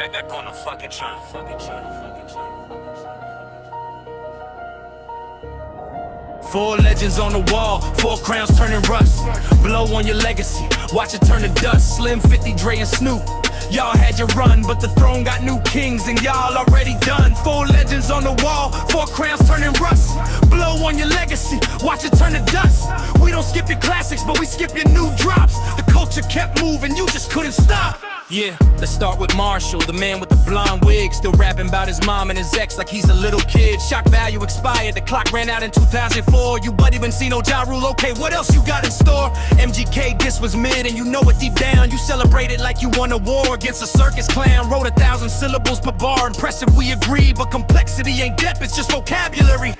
Back on the fucking train. Four legends on the wall, 4 crowns turning rust. Blow on your legacy, watch it turn to dust. Slim 50, Dre and Snoop. Y'all had your run, but the throne got new kings and y'all already done. 4 legends on the wall, 4 crowns turning rust. Blow on your legacy, watch it turn to dust. We don't skip your classics, but we skip your new drops. The culture kept moving, you just couldn't stop. Yeah, let's start with Marshall, the man with the blonde wig. Still rapping about his mom and his ex like he's a little kid. Shock value expired, the clock ran out in 2004. You buddy been seen no Ja Rule, okay, what else you got in store? MGK, this was mid and you know it deep down. You celebrated like you won a war against a circus clown. Wrote 1,000 syllables per bar, impressive we agree. But complexity ain't depth, it's just vocabulary.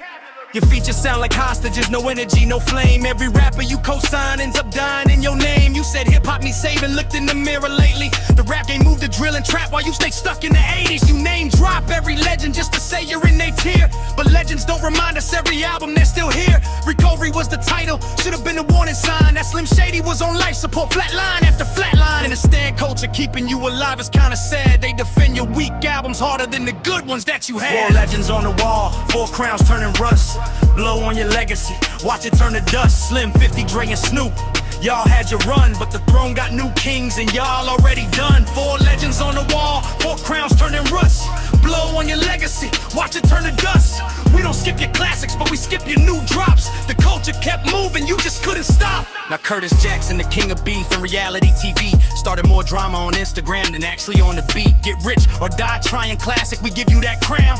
Your features sound like hostages, no energy, no flame. Every rapper you co-sign ends up dying in your name. You said hip-hop needs saving, looked in the mirror lately. The rap game moved to drill and trap while you stay stuck in the 80s. You name drop every legend just to say you're in their tier. But legends don't remind us every album they're still here. Recovery was the title, should've been a warning sign. That Slim Shady was on life support, flatline after flatline. And the stand culture keeping you alive is kinda sad. They defend your weak albums harder than the good ones that you had. 4 legends on the wall, 4 crowns turning rust. Blow on your legacy, watch it turn to dust. Slim 50, Dre and Snoop. Y'all had your run, but the throne got new kings and y'all already done. 4 legends on the wall, 4 crowns turning rust. Blow on your legacy, watch it turn to dust. We don't skip your classics, but we skip your new drops. The culture kept moving, you just couldn't stop. Now Curtis Jackson, the king of beef and reality TV. Started more drama on Instagram than actually on the beat. Get rich or die trying classic, we give you that crown.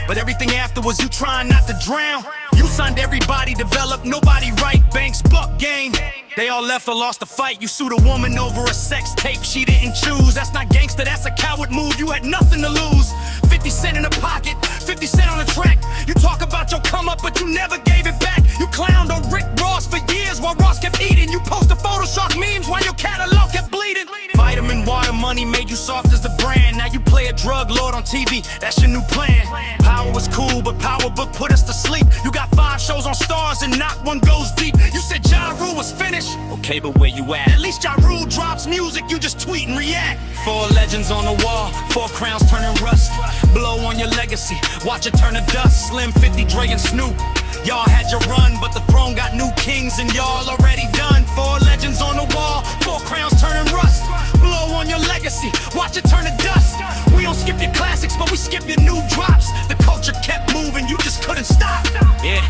But everything afterwards, you trying not to drown. You signed everybody, developed nobody right. Banks, Buck game. They all left or lost the fight. You sued a woman over a sex tape she didn't choose. That's not gangster, that's a coward move. You had nothing to lose. 50 cent in the pocket, 50 cent on the track. You talk about your come up, but you never gave it back. You clowned on Rick Ross for years while Ross kept eating. You posted Photoshop memes while your catalog kept bleeding. Vitamin water money made you soft as the brand. Now you play a drug lord on TV, that's your new plan. Power was cool, but Power Book put us to sleep. You got 5 shows on Stars and not one goes deep. You said Ja Rule was finished. Okay, but where you at? At least Ja Rule drops music, you just tweet and react. 4 legends on the wall, 4 crowns turning rust. Blow on your legacy, watch it turn to dust. Slim 50, Dre and Snoop. Y'all had your run, but the throne got new kings and y'all already done. 4 legends on the wall, 4 crowns turning rust. Blow on your legacy, watch it turn to dust. We don't skip your classics, but we skip your new drops. The culture kept moving, you just couldn't stop. Yeah,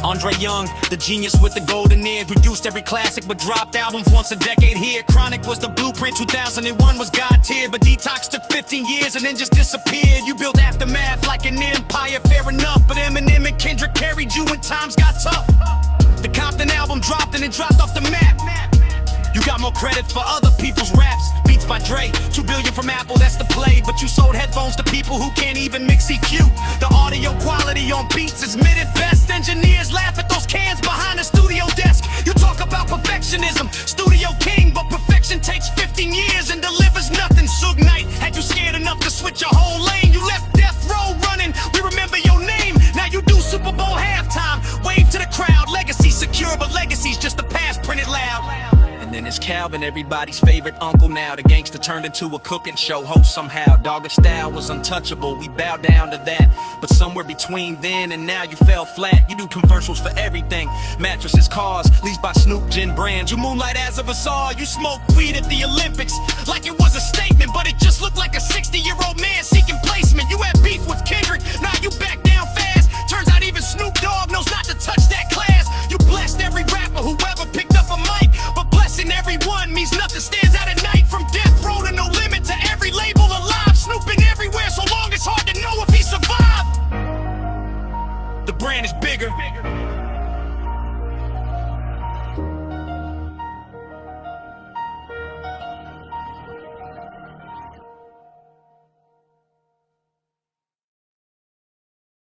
Andre Young, the genius with the golden ear. Produced every classic but dropped albums once a decade here. Chronic was the blueprint, 2001 was God tier. But Detox took 15 years and then just disappeared. You built Aftermath like an empire, fair enough. But Eminem and Kendrick carried you when times got tough. The Compton album dropped and it dropped off the map. You got more credit for other people's raps. Beats by Dre, 2 billion from Apple, that's the play. But you sold headphones to people who can't even mix EQ. The audio quality on beats is mid at best. Engineers laugh at those cans behind the studio desk. You talk about perfectionism, studio king. But perfection takes 15 years and delivers nothing. Suge Knight had you scared enough to switch your whole lane. You left Death Row running, we remember your name. Now you do Super Bowl halftime, wave to the crowd. Legacy secure, but legacy's just the past printed loud. And then it's Calvin, everybody's favorite uncle now. The gangster turned into a cooking show host somehow. Dogger style was untouchable, we bowed down to that. But somewhere between then and now you fell flat. You do commercials for everything, mattresses, cars, leased by Snoop, gin brands. You moonlight as a Azrael, you smoke weed at the Olympics like it was a statement, but it just looked like a 60-year-old man